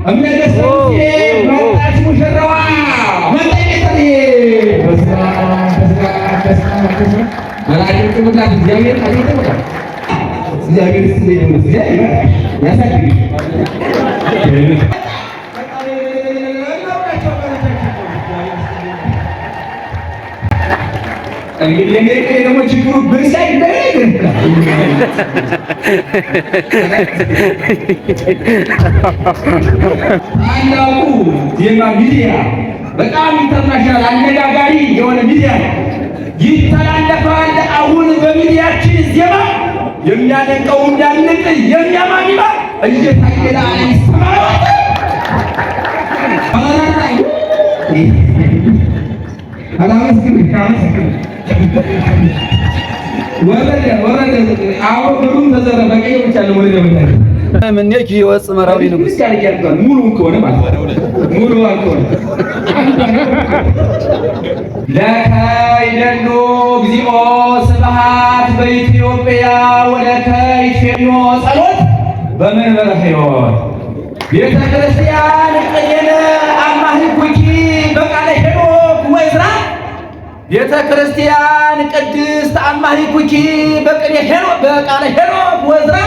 መጣች ሙሽራዋ እንግዲህ ደግሞ ችግሩ ብርሳ ይደረግ ታላቁ ዜማ ሚዲያ በጣም ኢንተርናሽናል አነጋጋሪ የሆነ ሚዲያ ይተላለፋል። አሁን በሚዲያችን ዜማ የሚያደንቀው እንዳንቅ የሚያማሚባ እየታየለ አይሰማው ምንክ ይወጽ መራዊ ንጉስ ሙሉ ከሆነ ማለት ነው። ሙሉ አልኮነ ለካይደሎ እግዚኦ ስብሐት በኢትዮጵያ ወለካይፌኖ ጸሎት በመንበረ ሕይወት ቤተ ክርስቲያን ቀየነ አማህኩኪ በቃለ ሄኖክ ወይዝራ ቤተ ክርስቲያን ቅድስት አማህኩኪ በቃለ ሄኖክ ወይዝራ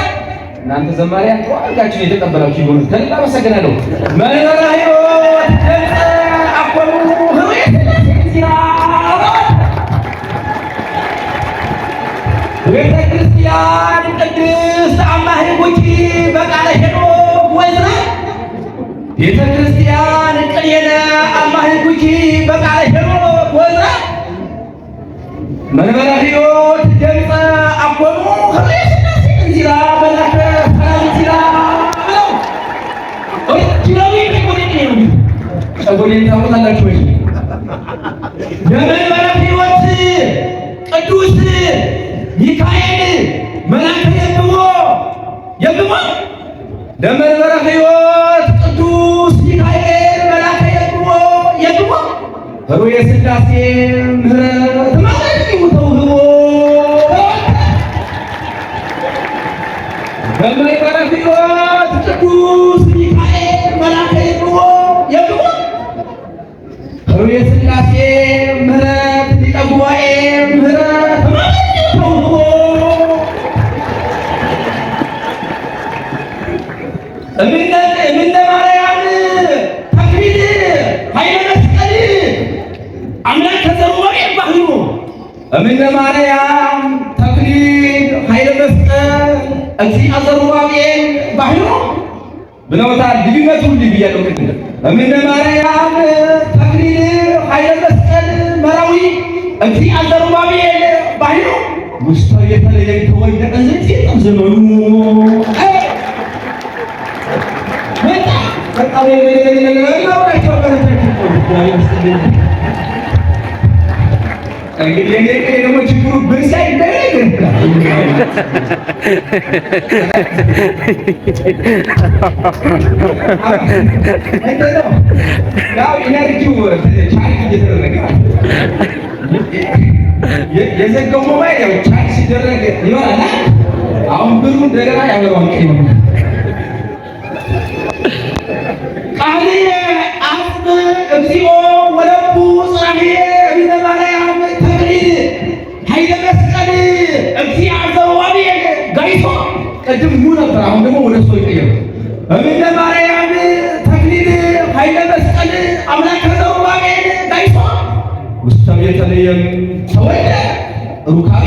እናንተ ዘማሪያን ተዋጋችሁ የተቀበላችሁ ይሁን ከልብ አመሰግናለሁ። መንበረ ሕይወት ደምፀ አኮኑ ህሩየት ቤተ ክርስቲያን ቅድስት አማህኩኪ በቃለ ሄኖክ ወይዝራ ቤተ ክርስቲያን ቅኔነ አማህኩኪ በቃለ ሄኖክ ወይዝራ መንበረ ሕይወት ደምፀ አኮኑ ህሩየት እንዚራ በላከ እንዚራ ነው ኦሪጂናሊ ነው ጸጎሌን ታውቃላችሁ ወይ? ለመንበረ ሕይወት ቅዱስ ሚካኤል መልአከ የብሞ ለመንበረ ሕይወት ቅዱስ ሚካኤል መልአከ የብሞ ህሩየ ሥላሴ ምህረት ማለት ተውህቦ ለመንበረ ሕይወት ቅዱስ ሚካኤል መልአከ የብሞ ህሩየ ሥላሴ ምህረት ሊቀ ጉባኤ ምህረት ማለት ተውህቦ እምነ ማርያም ተክሊል ኃይለ መስቀል አምላከ ዘሩባቤል ባህሩ እምነ ማርያም ተክሊል ኃይለ መስቀል እግዚአ ዘሩባቤል ባህሩ ብለውታል። ልዩነቱን ልብያለሁ ቅድም እምነ ማርያም ተክሊል ኃይለ መስቀል መራዊ እግዚአ ዘሩባቤል ባህሩ ውስጥ የተለየ ተወደቀ ዘመኑ እንግዲህ ደግሞ ችግሩ ብርሳ ይደረግ ያው ኢነርጂው ቻርጅ እየተደረገ የዘጋው ሞባይል ያው ቻርጅ ሲደረግ ይሆናል። አሁን ብሩ እንደገና ያበራዋል። ቃልየ አጽም እግዚኦ ወለቡ ጽራህየ እምነ ማርያም ተክሊል ኃይለ መስቀል እግዚአ ዘሩባቤል ጋይቶ ቅድም ሙ ነበር። አሁን ደግሞ ወደ እሱ ይቀየር። እምነ ማርያም ተክሊል ኃይለ መስቀል አምላከ ዘሩባቤል ጋይቶ ውስተ ቤተልሔም ተወልደ ሩካቤ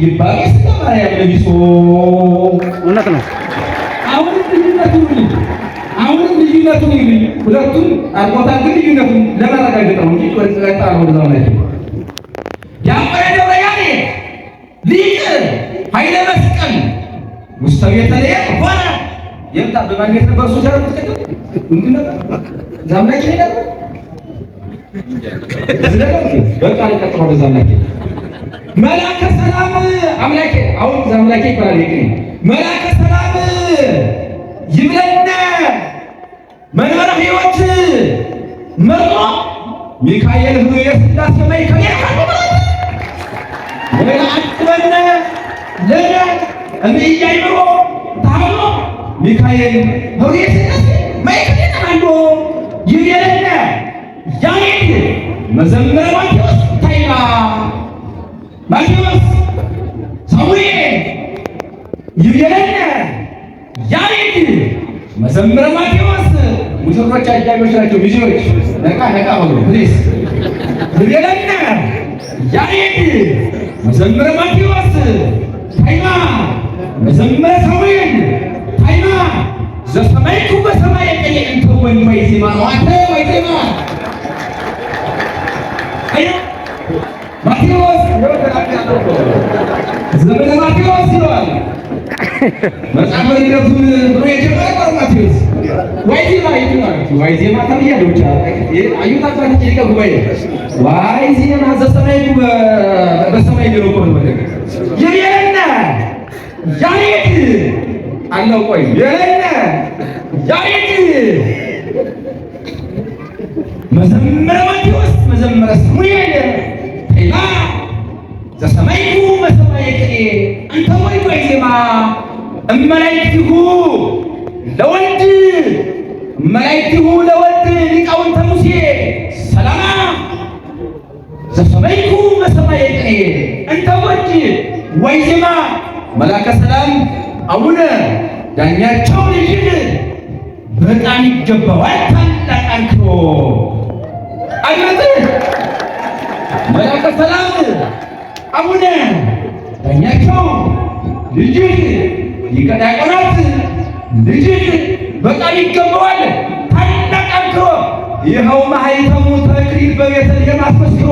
ይባቤ ስለ ማርያም ለቢሶ እውነት ነው። አሁንም ልዩነቱን ይልኝ ሁለቱም አልቆታል። ግን ልዩነቱን ለማረጋገጥ ነው እንጂ ወጣ ነው ወደዛው ላይ ያቆረ ደውያኔ ሊቅ ኃይለ መስቀል ውስተ ቤተልሔም ሆነ የምታ በማግኘት ነበር እሱ ሰረቁት ከደ እንግዲህ ነበር ዛምላች ነበር በቃ ለቀጥሮ በዛምላች መላከ ሰላም አምላኬ አሁን ዛምላኬ ይባላል። ይሄ መላከ ሰላም ይብለነ መንበረ ሕይወት መርጦ ሚካኤል ህሩየ ሥላሴ ማይከል ወለአጥበነ ለነ እምይያይምሮ ታብሎ ሚካኤል ህሩየ ሥላሴ ማይከል መዘምረ ማቴዎስ ታይማ ማቴዎስ ሳሙኤል ይብየለነ ያሬድ መዘምረ ማቴዎስ ሙሽሮች አጃቢዎች ናቸው። ሚዜዎች ነቃ ነቃ በሉ ፕሊዝ። ይብየለነ ያሬድ መዘምረ ማቴዎስ ታይማ መዘምረ ሳሙኤል ታይማ ዘሰማይኩ በሰማይ ቀየንተ ወን ወይ ዜማ አንተ ወይ ዜማ አዮ ማቴዎስ ዘመነ ማቴዎስ ይለዋል መጽሐፈ ልደቱን ብሎ የጀመረው ማቴዎስ ወይ ዜማ ይላል። ወይ ዜማ ተብያለሁ ብቻ አዩታ ታሪክ ይቀበል ወይ ዜማ ዘሰማይኩ በሰማይ ነው ቆሎ ይብየለነ ያሬድ አለው ቆይ ይብየለነ ያሬድ መዘምረ ማቴዎስ መዘምረ ሳሙኤል ታይማ ዘሰማይኩ በሰማይ ቅኔ አንተ ወይ ዜማ እመላእክቲሁ ለወልድ እመላእክቲሁ ለወልድ ሊቃውንተ ሙሴ ሰላማ ዘሰማይኩ በሰማይ ቅኔ አንተ ወይ ዜማ መላከ ሰላም አቡነ ዳኛቸው ልጅ በጣም ይገባዋል ታላቅ አንክሮ አይነት መላከ ሰላም አቡነ ዳኛቸው ልጅ ሊቀ ዲያቆናት ልጅ በጣም ይገባዋል ታላቅ አንክሮ ይኸው ማኅተሙ ተክሊል በቤተልሔም አስመስክሮ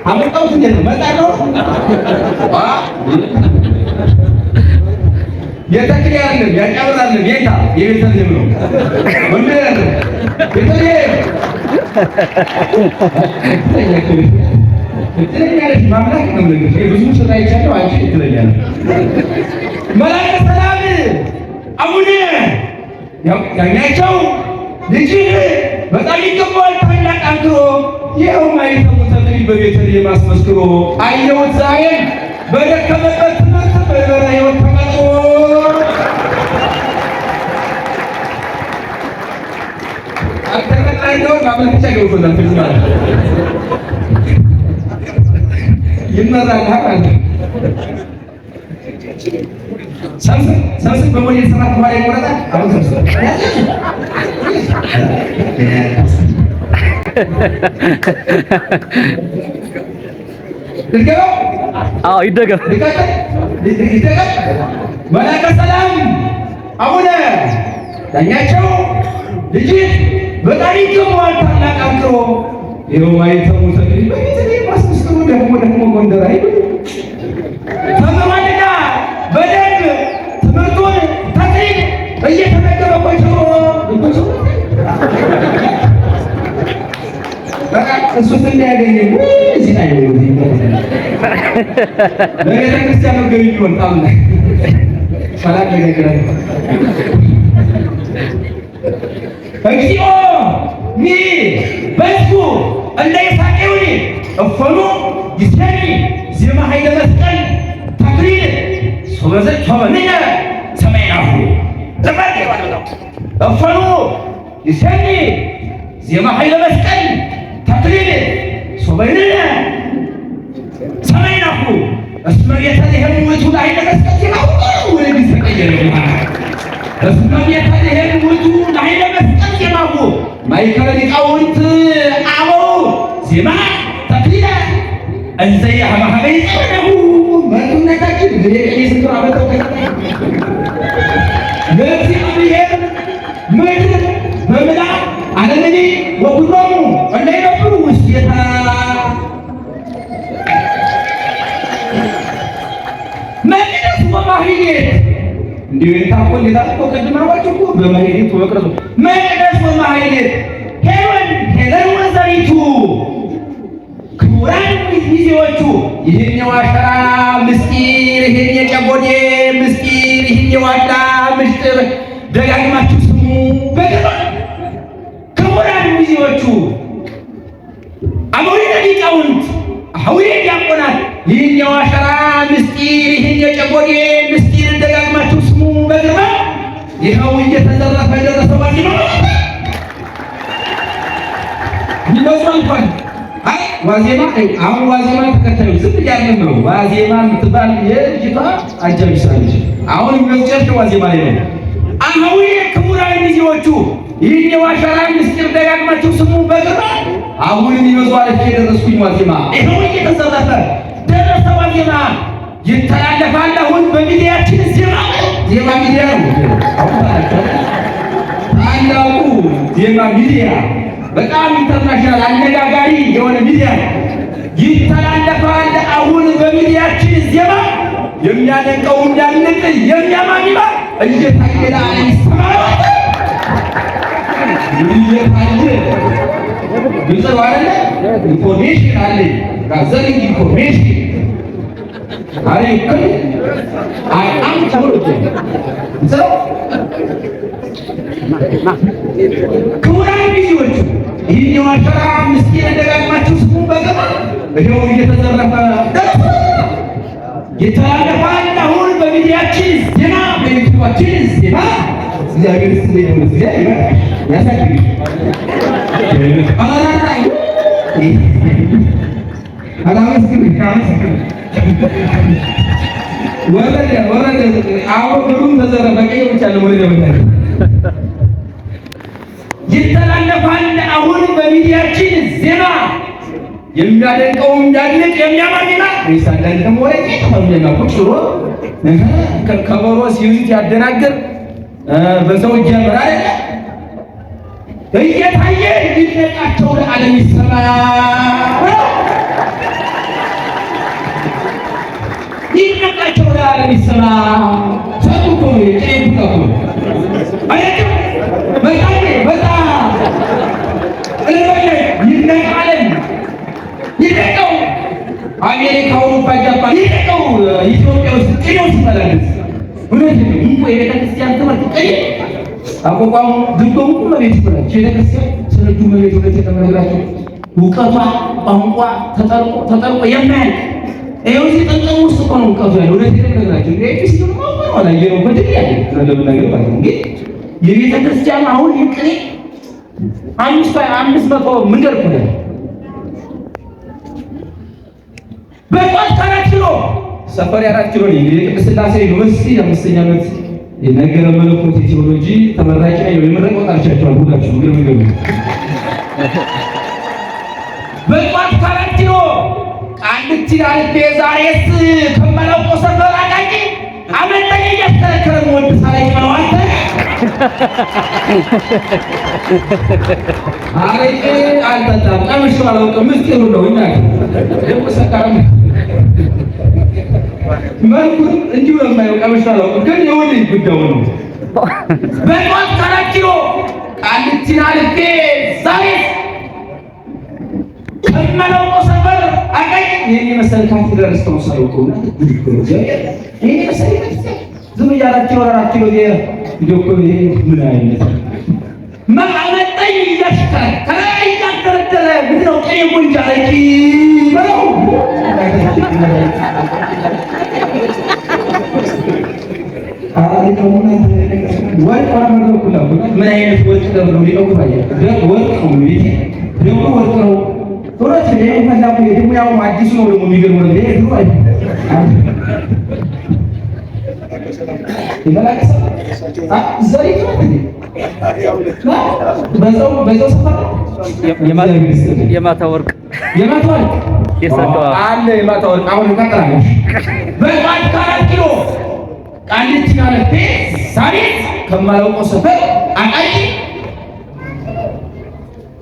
አመጣው እንዴ ነው መጣው የተክሊል አይደለም ያጫወት አይደለም ጌታ የቤተልሔም ነው ወንድ አይደለም ቤተልሔም ትክክለኛለሽ ማምላክ ነው ልጅ ብዙ ስራ ይቻለው አንቺ ትክክለኛለሽ መላከ ሰላም አቡነ ዳኛቸው ልጅ በጣም ይገባዋል ታላቅ አንክሮ ይኸው ማኅተሙ ተክሊል በቤተልሔም አስመስክሮ አየሁት ዛሬም በደከመበት ትምህርት በበረ ሕይወት ተቀጥሮ አልተቀጣይነው ማመልከቻ ገብቶናል ትዝማል ይመራል አለ ሰምስም በሞኝ ሰራት በኋላ ይቆረጣል። አሁን ሰምስም ይደገም መላከ ሰላም አቡነ ዳኛቸው ልጅ በጣም ይገባዋል ታላቅ አንክሮ ይኸው ማኅተሙ ተክሊል በቤተልሔም አስመስክሮ ደግሞ ጎንደር አይደል ተመማለዳ በደንብ ትምህርቱን ተክሊል እየተመገበ ቆይቶ እሱ እንዳያገኘ እዚህ ላይ ነው ለቤተ ክርስቲያን ነው ገቢ ይወጣል ሰላም ነገር እግዚኦ ሚ በስኩ እንደ ይሳቄውኒ እፈኑ ይሰኒ ዜማ ኃይለ መስቀል ተክሊል ሶበዘት ሶበንነ ሰማይናሁ ዘባዴ ዋለው እፈኑ ይሰኒ ዜማ ኃይለ መስቀል ተክሊል ሶበንነ ሰማይናሁ እስመ ቤተልሔም ውእቱ ኃይለ መስቀል ዜማሁ ወደ ቢሰቀየረ እስመ ቤተልሔም ውእቱ ኃይለ መስቀል ዜማሁ ማእከለ ሊቃውንት አበው ዜማ ተክሊለ እንዘ ያህማሀበ ይጸነሁ መቱነታችን ስንቱን አመጠው ለእግዚአብሔር ምድር በምላ ዓለምኒ ወኩሎሙ እንደ ይነብሩ ውስቴታ መቅደስ ወማኅሌት እንዲሁ የታቆ የታቆ ቅድም አልኳችሁ እኮ በማኅሌት ወመቅደሱ መቅደስ ወማኅሌት ሄለን ወዘሪቱ ክቡራን ሚዜዎቹ ይህን የዋሸራ ምስጢር ይህን የጨጎዴ ምስጢር ይህን የዋዳ ምስጢር ደጋግማችሁ ስሙ። በግባ ክቡራን ሚዜዎቹ አበዊነ ሊቃውንት አኀዊነ ዲያቆናት ይህን የዋሸራ ምስጢር ይህን የጨጎዴ ምስጢር ደጋግማችሁ ስሙ። በግባ ይኸው እየተዘረፈ ደረሰ ዋዜማ ይመስል እንኳን አይ ዋዜማ አሁን ዋዜማ ተከታዩ ዝም ያለም ነው። ዋዜማ የምትባል የልጅቷ አጃቢ ስራለች። አሁን የሚመስጨት ዋዜማ ላይ ነው። አሁን ክቡራን ጊዜዎቹ ይህን የዋሸራ ምስጢር ደጋግማችሁ ስሙ በግራ አሁን የሚመዟል የደረስኩኝ ዋዜማ ይኸው እየተዘረፈ ደረሰ ዋዜማ ይተላለፋል። አሁን በሚዲያችን ዜማ ሚዲያ ነው። ታላቁ ዜማ ሚዲያ በጣም ኢንተርናሽናል አነጋጋሪ የሆነ ሚዲያ ይተላለፋል። አሁን በሚዲያችን ዜማ የሚያደንቀው የሚያንቅ የሚያማሚባ እየታየ ለዓለም ይሰማል። እየታየ ግልጽ አይደለ? ኢንፎርሜሽን አለ ጋዘሪንግ ኢንፎርሜሽን አሬ አይ አም ተወርደ ዘው ክቡራን ጊዜዎች ይህን የዋሸራ ምስኪን ደጋግማችሁ ስሙ በገባ ይኸው እየተዘረፈ ይተላለፋል። አሁን በሚዲያችን ዜና በዩቲዩባችን ዜና እግዚአብሔር ይመስገን እግዚአብሔር ያሳድግ አላራይ አላመስግን ካመስግን ወረደ አሁን ብሩን ተዘረፈ ቀይ ብቻ ነው ወረደ ወረደ ይተላለፋል። አሁን በሚዲያችን ዜና የሚያደንቀው የሚያድንቅ የሚያማኝና ይሳዳል ደግሞ ወረደ ተፈለጋ ቁጥሩ ከበሮ ሲዩት ያደናግር በሰው ጀምራ እየታየ ይነቃቸው ለዓለም ይሰማ ይነቃቸው ለዓለም ይሰማ ሰጡኮ የጤንኩ አያችሁ በጣም ይነቃለን ይነቃው አሜሪካው ባጃፓን ይነቃው ኢትዮጵያ ውስጥ ቅኔው ሲመላለስ እውነት ነው። ይህ የቤተክርስቲያን ትምህርት ቀይ አቋቋሙ ድጎሙ መቤት ይችላል። ቤተክርስቲያን ስለቱ መቤት ወደ ተመረጋቸው እውቀቷ ቋንቋ ተጠርቆ የማያልቅ ይኸው ሲጠቀሙ ውስጥ እኮ ነው እውቀቱ ያለው። ወደ ተመረጋቸው እንዴት ሲሉ ነው ያለው በደል ያለ ስለለም ነገር ማለት ነው። ግን የቤተክርስቲያን አሁን ይቅሪ 500 መንገድ እኮ ነው በቋት 4 ኪሎ ሰፈር 4 ኪሎ ነው። የቅድስት ሥላሴ ዩኒቨርሲቲ አምስተኛ ዓመት የነገረ መለኮት ቴዎሎጂ ተመራቂ ነው። የመረቀው ጣልቻቸው ሁላችሁ ግርም በቋት 4 ኪሎ ቃልቲ አልቤ ዛሬስ ከመለኮ ሰፈር አቃቂ አመጣኝ እያስተከረ ወንድ ሳይቅ ነው አንተ አሬ አልተጣም ቀምሽ አላውቅም ምስጢሩ ነው እና ደግሞ ሰካራም መልኩን እንዲሁ የማየው ቀምሽ አላውቅም ግን የወዴ ጉዳዩ ነው። በቋት 4 ኪሎ ቃልቲ አልቤ ዛሬስ ከመለኮ ሰፈር አቃቂ ይሄን መሰልካት ደረስተው ሳይቆም ይሄ መሰልካት ዝም ያላችሁ 4 ኪሎ ይዶኮ ይሄ ምን አይነት ማመጣኝ ይያሽካል ከላይ ያደረደረ ምንድነው ቀይ ጉንጃ ላይ በለው አሪቶና ወርቅ አመረው ኩላ ምን አይነት ወርቅ ነው ሊቀው ባየ ወርቅ ነው እንዴ ደግሞ ወርቅ ነው ቶራች ነው ማላቁ ደግሞ ያው አዲስ ነው ደግሞ የሚገርመው ነው ይሄ ነው ይመላከሰ ዘይት በዛው ሰፈር የማታ ወርቅ የሳቀው አለ የማታ ወርቅ አሁን እንቀጥላለን። በቋት 4 ኪሎ ቃልቲ አልቤ ዛሬስ ከማላውቀው ሰፈር አቃቂ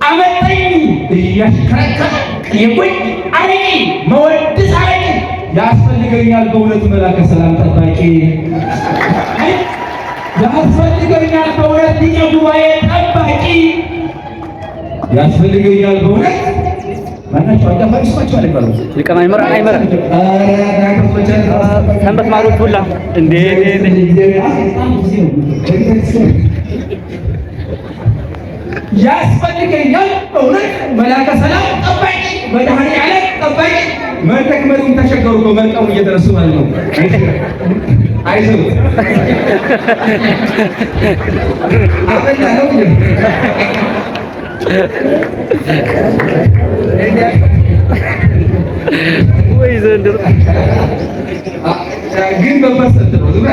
አመጣኝ እያሽከረከረ የቆይ አረቂ መወድስ አረቂ ያስፈልገኛል በእውነት መላከ ሰላም ጠባቂ ያስፈልገኛል በእውነት ሊቀ ጉባኤ ጠባቂ ያስፈልገኛል በእውነት ማናቸው አጋፋሪስማቸው አለባሉ ሊቀ ማይመራ አይመራ ሰንበት ማሮች ሁላ እንዴ ያስፈልገኛል በእውነት መላከ ሰላም ጠባቂ መድኃኔዓለም ጠባቂ መድረክ መሪውን ተሸገሩ በመልቀሙ እየደረሱ ማለት ነው። አይሰሩት አበላ ነው ወይ ዘንድሮ ግን በፈሰት ነው ዝም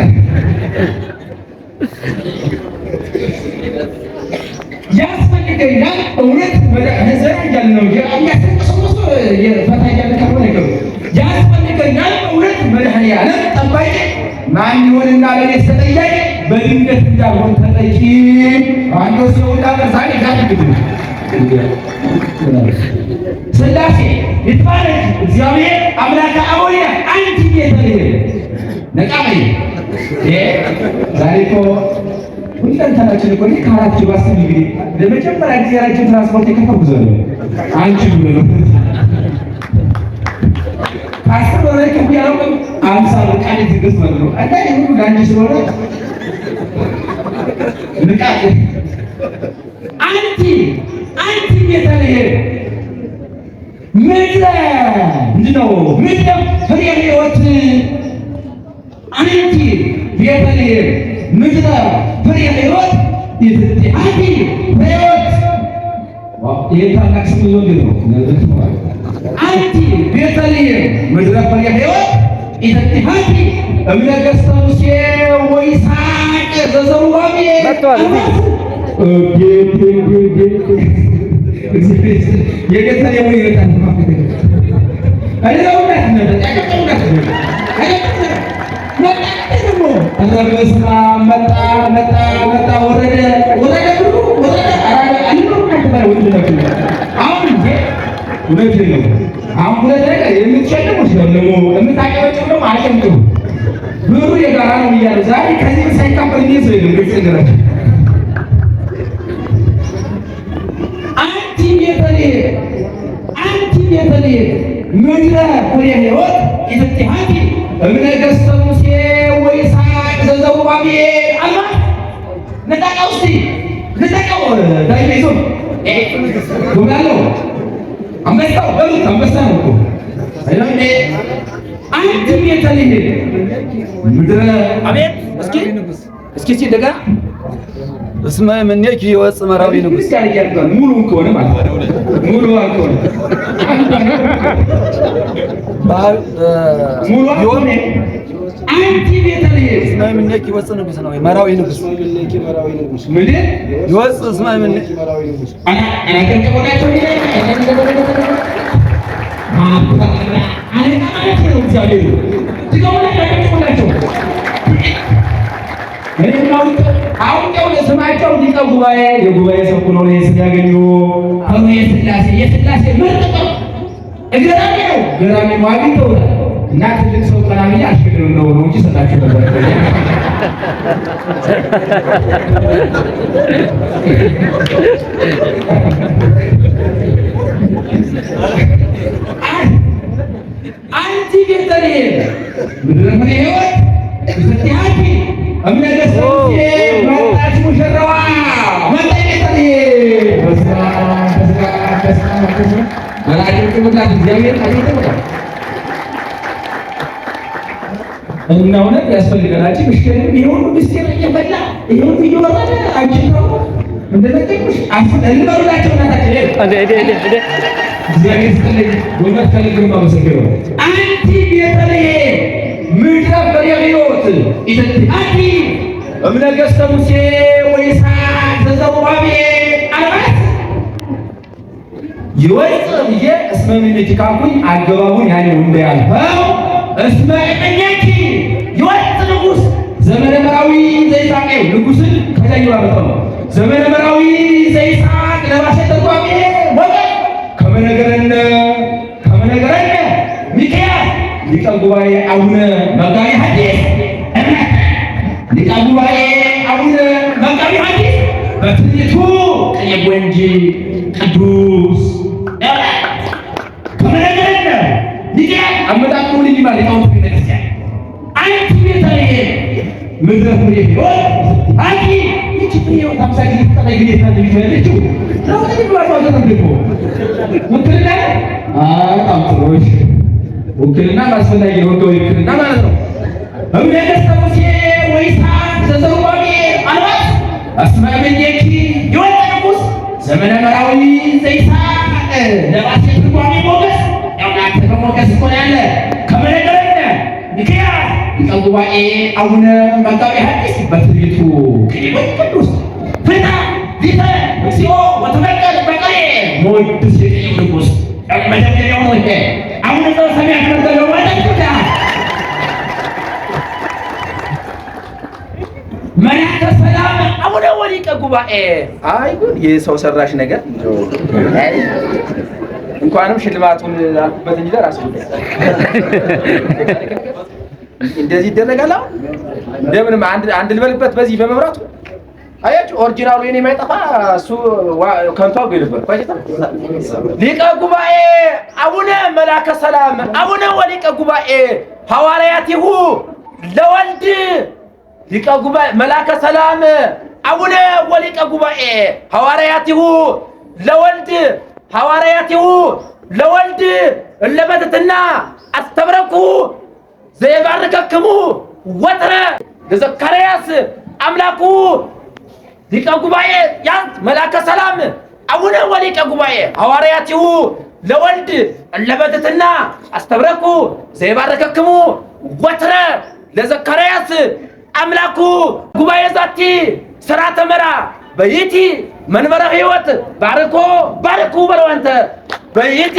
ያስፈልገኛል እውነት መዘራጃል ነው ያስፈልገኛል ያስፈልገኛል እውነት መድኃኒዓለም ጠባቂ ማን ይሆንና ለኔ ተጠያቂ በድንገት እንዳልሆን ተጠቂ አንዱ ሰው እንዳበዛኝ ጋር ስላሴ ይትባረክ እግዚአብሔር አምላከ አቦያ አንቺ ቤተልሔም ነቃበይ ዛሬ እኮ ሁለንተናችን እኮ ከአራት ባስ እንግዲህ ለመጀመሪያ ጊዜ ያላችሁ ትራንስፖርት የከፈጉ ዘለ አንቺ ብሎ አስር ወር ከፍ ያለው አምሳ ቃል ትግስት ማለት ነው። አንዳንዴ ሁሉ ጋንጂ ስለሆነ ንቃት አንቲ ቤተልሔም ምድረ ምንድነው ምድረ ፍሬ ሕይወት አንቲ ቤተልሔም ምድረ ፍሬ ሕይወት ይትሃቲ ሕይወት የታላቅ ስም ነው። አንቲ ቤተልሔም ምድረ ፍሬ ሕይወት ይትሃቲ እምነገሥተ ሙሴ ወይስሐቅ ዘዘሩባቤል የጌታ የሆነ ይወጣል አይደለም መጣ ወረደ አሁን ሁለት ነው። አሁን ሁለት ነገር የምትሸልሙ ሲሆን የምታቀበጭው ነው አልጨምጥም ብሩ የጋራ ነው እያሉ ዛሬ ከዚህ ሳይካፈል እንዴት ነው ግልጽ ነገራቸው አንቲ ቤተልሔም ምድረ ፍሬ ሕይወት ይትሃቲ እምነገሥተ ሙሴ ወይስሐቅ ዘዘሩባቤል አልማ ነጣቃው እስቲ ነጣቃው ዳይቤቶ ጉዳለው አንበሳው በሉት አንበሳ ነው እኮ አይደል? አንቲ ቤተልሔም ምድረ አቤት እስኪ ደጋ እስመ እምኔኪ ይወፅእ መራዊ ንጉሥ ሙሉ ከሆነ ማለት ነው። ሙሉ ከሆነ ሙሉ ከሆነ አንቲ ቤተልሔም እስመ እምኔኪ ይወፅእ ንጉሥ ነው መራዊ ንጉሥ ምን ይወፅእ እስመ እምኔኪ መራዊ ንጉሥ አና ከንቀቦናቸው አውቄው ለስማቸው ሊቀ ጉባኤ የጉባኤ ሰው ነው ያገኙ አሁን የሥላሴ ምርጥ እገራሚ ነው ገራሚ ማግኝተው እና ትልቅ ሰው ቀናሚ አሽከረው ነው እንጂ ሰጣችሁ ነበር አንቲ ቤተልሔም ምድረ ፍሬ ሕይወት ይትሃቲ እምነገሥተ ሙሴ መጣች ሙሽራዋ መጣች ቤተልሔም በስመ አብ እግዚአብሔር እና እውነት ያስፈልገናል። ምሽከረም ይሁን ምስጢር እየበላ ይሁን እየወረደ አንቺ ነው እንደነገርኩሽ አልበሩላቸው እናታችን እግዚአብሔር ይስጥልኝ። ወንድ ከልግም ማመሰግነው አንቲ ቤተልሔም ምድረ ፍሬ ሕይወት ይትሃቲ እምነገሥተ ሙሴ ወይስሐቅ ዘዘሩባቤል አልባት ይወፅእ ብዬ እስመ እምኔኪ ካልኩኝ አገባቡን ያኔው እንዳያልፈው እስመ እምኔኪ ይወፅእ ንጉሥ ዘመነ መራዊ ዘይስሐቅ ንጉሥን ከዛኝ ባመጣው ዘመነ መራዊ ዘይስሐቅ ለባሰ ተርጓሜ ወገን ከመነገረነ ሚካኤል ሊቀ ጉባኤ አቡነ መጋቢ ሐዲስ ሊቀ ጉባኤ አቡነ መጋቢ ሐዲስ በትንቢቱ ቅኔ ጎንጂ ቅዱስ ከመነገረነ ሚካኤል አመጣጡ ልጅ ማለት ነው። ቤተክርስቲያን አንቲ ቤተልሔም ምድረ ፍሬ ሕይወት አንቲ ይቺ ፍሬ ሕይወት አምሳ ጊዜ ተጠቅላይ ጊዜ ታልልጅ ነው ውክልና በጣም ጥሩ ውክልና ማስፈላጊ ነው። ውክልና ማለት ነው እምነገሥተ ሙሴ ወይስሐቅ ዘዘሩባቤል አልባስ እስመ እምኔኪ የወልደ ንጉሥ ዘመነ መራዊ ዘይስሐቅ ለባሴ ትርጓሜ ሞገስ ያውናተ በሞገስ እኮ ነው ያለ ከመነገረነ ሚክያስ ሊቀ ጉባኤ አቡነ መጋቤ ሐዲስ በትንቢቱ ቅኔ ቅዱስ ፍታ ሊተ እግዚኦ ወተበቀል በቀሬ ሞድስ የቅኔው ንጉሥ መደምደሚያው ነው ይሄ አሁን እዛው ሰማይ ያስመዘለው ማለት ነው። መላከ ሰላም አቡነ ወሊቀ ጉባኤ አይ ጉድ የሰው ሰራሽ ነገር እንኳንም ሽልማቱን አልኩበት እንጂ ለራሱ እንደዚህ ይደረጋል። እንደምንም አንድ ልበልበት በዚህ በመብራቱ አያችሁ ኦሪጂናሉ የኔ የማይጠፋ እሱ ከንቱ አድርጎ ነበር። ሊቀ ጉባኤ አቡነ መላከ ሰላም አቡነ ወሊቀ ጉባኤ ሐዋርያቲሁ ለወልድ ሊቀ ጉባኤ መላከ ሰላም አቡነ ወሊቀ ጉባኤ ሐዋርያቲሁ ለወልድ ሐዋርያቲሁ ለወልድ እለበትትና አስተብረኩ ዘይባርከክሙ ወትረ ለዘካርያስ አምላኩ ሊቀ ጉባኤ ያን መላከ ሰላም አቡነ ወሊቀ ጉባኤ ሐዋርያቲሁ ለወልድ እለበትትና አስተብረኩ ዘይባርከክሙ ወትረ ለዘካርያስ አምላኩ ጉባኤ ዛቲ ሥርዓተ መራ በይቲ መንበረ ሕይወት ባርኮ ባርኩ በለው አንተ በይቲ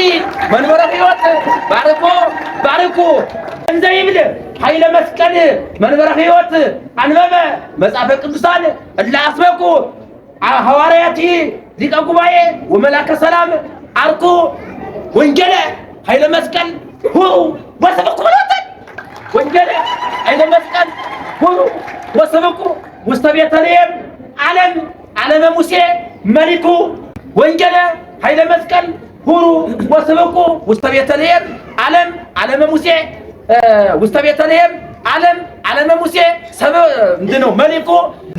መንበረ ሕይወት ባርኮ ባርኩ እንዘ ይብል ኃይለ መስቀል መንበረ ሕይወት አንበበ መጽሐፈ ቅዱሳን እለ አስበኩ ሐዋርያቲ ሊቀ ጉባኤ ወመላከ ሰላም አርኩ ወንጌለ ኃይለ መስቀል ሁሩ ወሰበኩ በለውታል ወንጌለ ኃይለ መስቀል ሁሩ ወሰበኩ ውስተ ቤተልሔም ዓለመ ሙሴ መሊኩ ወንጌለ ኃይለ መስቀል ሁሩ ወሰበኩ ውስተ ቤተልሔም ዓለመ ሙሴ ውስተ ቤተልሔም ዓለመ ሙሴ ሰብ ምንድነው መሊኩ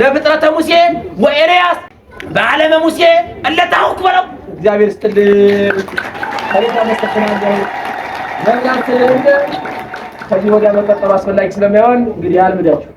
ለፍጥረተ ሙሴ ወኤልያስ በዓለመ ሙሴ እለታውክ በለው። እግዚአብሔር ይስጥልኝ። ከሌላ መስተከናንጃው ለምናንተ ከዚህ ወዲያ መቀጠሉ አስፈላጊ ስለማይሆን እንግዲህ አልምዳችሁ